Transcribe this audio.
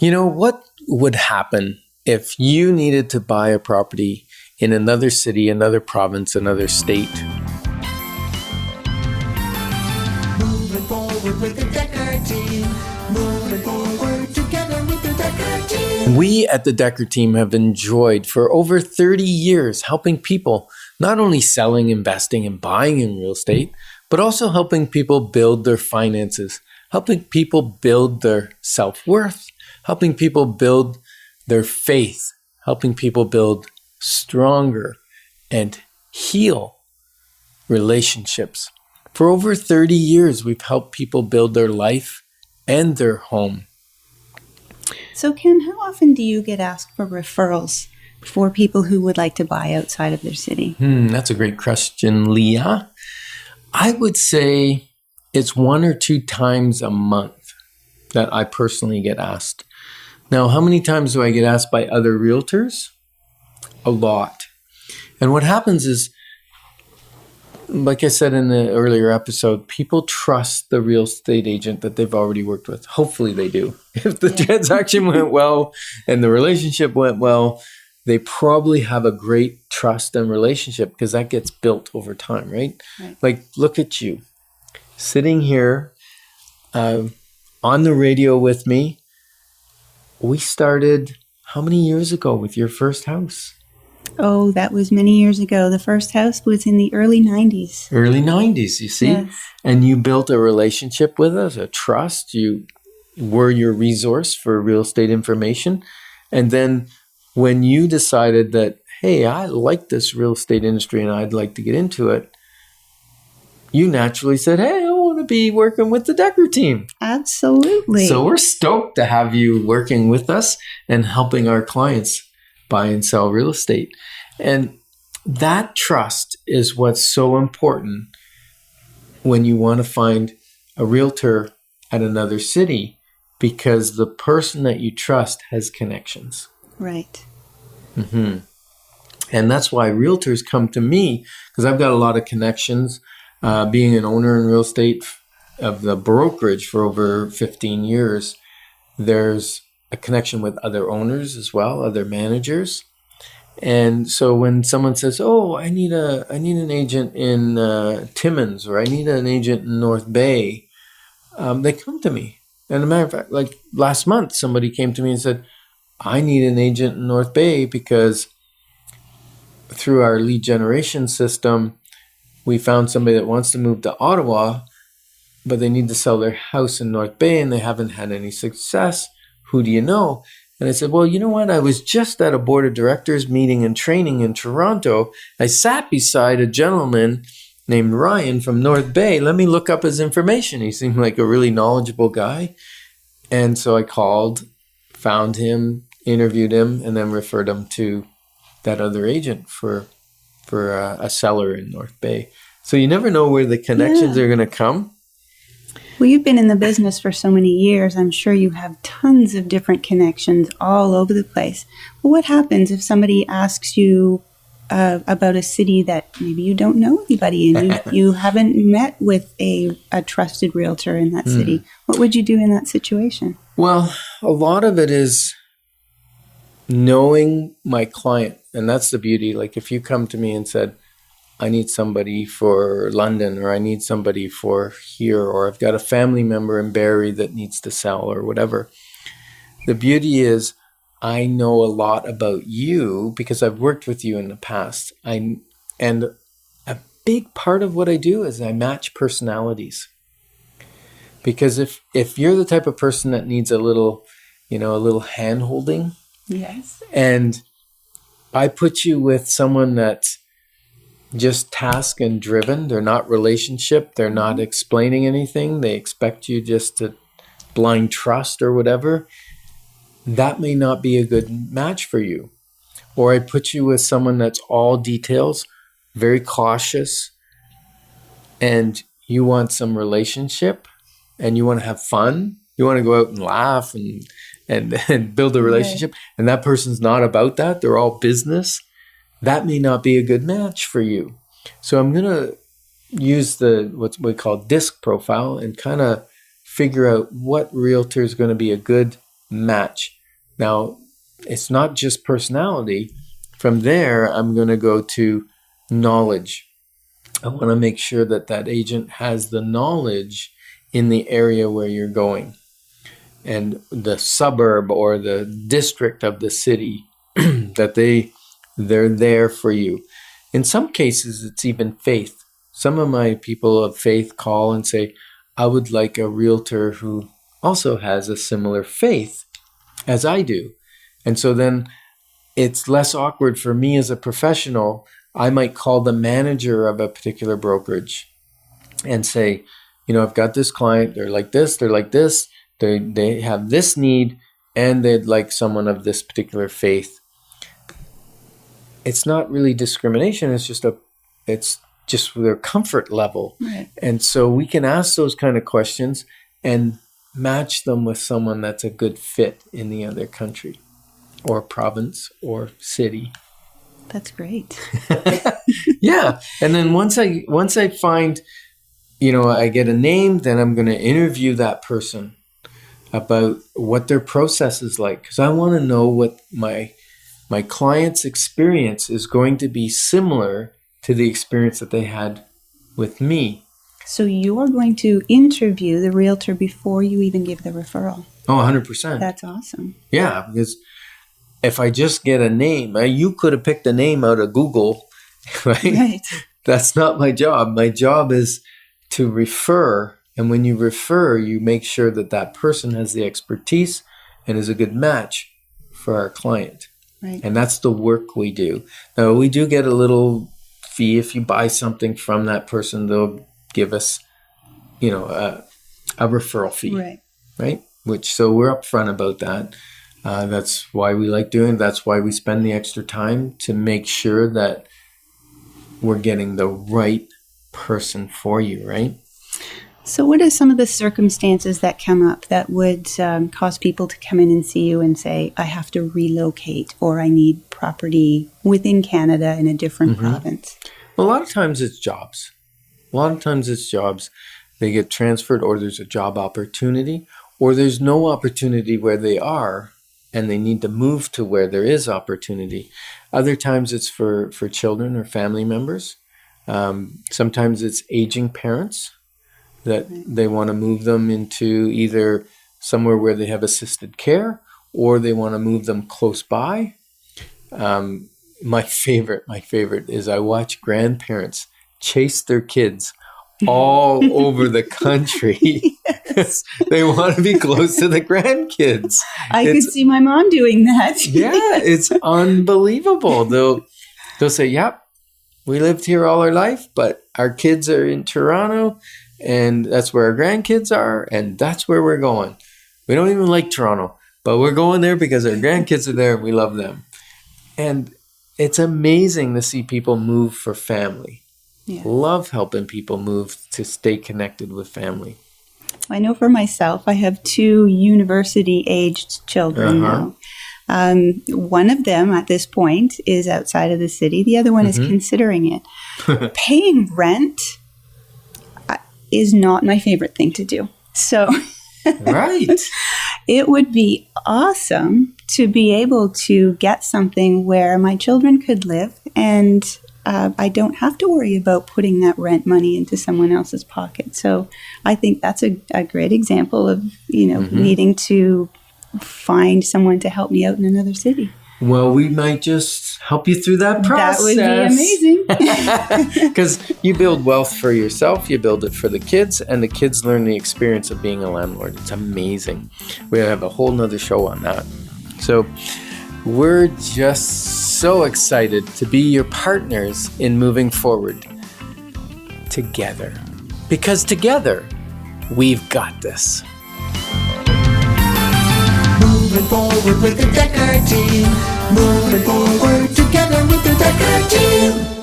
You know, what would happen if you needed to buy a property in another city, another province, another state? Moving forward with the Dekker Team. Moving forward together with the Dekker Team. We at the Dekker Team have enjoyed for over 30 years helping people not only selling, investing, and buying in real estate, but also helping people build their finances, helping people build their self-worth, helping people build their faith, helping people build stronger and heal relationships. For over 30 years, we've helped people build their life and their home. So, Ken, how often do you get asked for referrals for people who would like to buy outside of their city? That's a great question, Leah. I would say it's 1 or 2 times a month that I personally get asked. Now, how many times do I get asked by other realtors? A lot. And what happens is, like I said in the earlier episode, people trust the real estate agent that they've already worked with. Hopefully they do. If the transaction went well and the relationship went well, they probably have a great trust and relationship because that gets built over time, right? Like, look at you sitting here on the radio with me. We started how many years ago with your first house? Oh, that was many years ago. The first house was in the early 90s. Early 90s, you see? Yes. And you built a relationship with us, a trust. You were your resource for real estate information. And then when you decided that, hey, I like this real estate industry and I'd like to get into it, you naturally said, hey, I want to be working with the Dekker Team. Absolutely. So we're stoked to have you working with us and helping our clients buy and sell real estate. And that trust is what's so important when you want to find a realtor at another city, because the person that you trust has connections. Right. And that's why realtors come to me, because I've got a lot of connections. Being an owner in real estate of the brokerage for over 15 years, there's a connection with other owners as well, other managers. And so when someone says, oh, I need an agent in Timmins, or I need an agent in North Bay, they come to me. And as a matter of fact, like last month, somebody came to me and said, I need an agent in North Bay because through our lead generation system, we found somebody that wants to move to Ottawa, but they need to sell their house in North Bay and they haven't had any success. Who do you know? And I said, well, you know what? I was just at a board of directors meeting and training in Toronto. I sat beside a gentleman named Ryan from North Bay. Let me look up his information. He seemed like a really knowledgeable guy. And so I called, found him, interviewed him, and then referred him to that other agent for a seller in North Bay. So you never know where the connections are going to come. Well, you've been in the business for so many years. I'm sure you have tons of different connections all over the place. Well, what happens if somebody asks you about a city that maybe you don't know anybody and you haven't met with a trusted realtor in that city? What would you do in that situation? Well, a lot of it is knowing my client. And that's the beauty. Like if you come to me and said, I need somebody for London, or I need somebody for here, or I've got a family member in Barrie that needs to sell, or whatever. The beauty is I know a lot about you because I've worked with you in the past. And a big part of what I do is I match personalities. Because if you're the type of person that needs a little hand-holding, yes, and I put you with someone that's just task and driven, they're not relationship, they're not explaining anything, they expect you just to blind trust or whatever, that may not be a good match for you. Or I put you with someone that's all details, very cautious, and you want some relationship, and you want to have fun, you want to go out and laugh and build a relationship, and that person's not about that, they're all business, that may not be a good match for you. So I'm going to use what we call DISC profile and kind of figure out what realtor is going to be a good match. Now, it's not just personality. From there, I'm going to go to knowledge. I want to make sure that that agent has the knowledge in the area where you're going and the suburb or the district of the city that they're there for you. In some cases, it's even faith. Some of my people of faith call and say, I would like a realtor who also has a similar faith as I do. And so then it's less awkward for me as a professional. I might call the manager of a particular brokerage and say, I've got this client, they're like this, they have this need, and they'd like someone of this particular faith. It's not really discrimination, it's just their comfort level. Right. And so we can ask those kind of questions and match them with someone that's a good fit in the other country or province or city. That's great. Yeah. And then once I find, I get a name, then I'm going to interview that person about what their process is like. Because I want to know what my client's experience is going to be similar to the experience that they had with me. So you are going to interview the realtor before you even give the referral. Oh, 100%. That's awesome. Yeah, because if I just get a name, you could have picked a name out of Google, right? Right. That's not my job. My job is to refer. And when you refer, you make sure that that person has the expertise and is a good match for our client. Right. And that's the work we do. Now, we do get a little fee. If you buy something from that person, they'll give us, a referral fee. Right? So we're upfront about that. That's why we like doing it. That's why we spend the extra time to make sure that we're getting the right person for you, right? So what are some of the circumstances that come up that would cause people to come in and see you and say, I have to relocate or I need property within Canada in a different province? Well, a lot of times it's jobs. They get transferred, or there's a job opportunity, or there's no opportunity where they are and they need to move to where there is opportunity. Other times it's for children or family members. Sometimes it's aging parents that they want to move them into either somewhere where they have assisted care, or they want to move them close by. My favorite is I watch grandparents chase their kids all over the country. Yes. They want to be close to the grandkids. I could see my mom doing that. Yeah, it's unbelievable. They'll say, yep, we lived here all our life, but our kids are in Toronto, and that's where our grandkids are, and that's where we're going. We don't even like Toronto, but we're going there because our grandkids are there and we love them. And it's amazing to see people move for family. Yeah. Love helping people move to stay connected with family. I know for myself, I have 2 university-aged children now. One of them at this point is outside of the city. The other one is considering it. Paying rent is not my favorite thing to do. So right. It would be awesome to be able to get something where my children could live and I don't have to worry about putting that rent money into someone else's pocket. So I think that's a great example of, needing to find someone to help me out in another city. Well, we might just help you through that process. That would be amazing. Because you build wealth for yourself, you build it for the kids, and the kids learn the experience of being a landlord. It's amazing. We have a whole nother show on that. So we're just so excited to be your partners in moving forward together. Because together, we've got this. Moving forward with the Dekker Team. Moving forward together with the Dekker Team.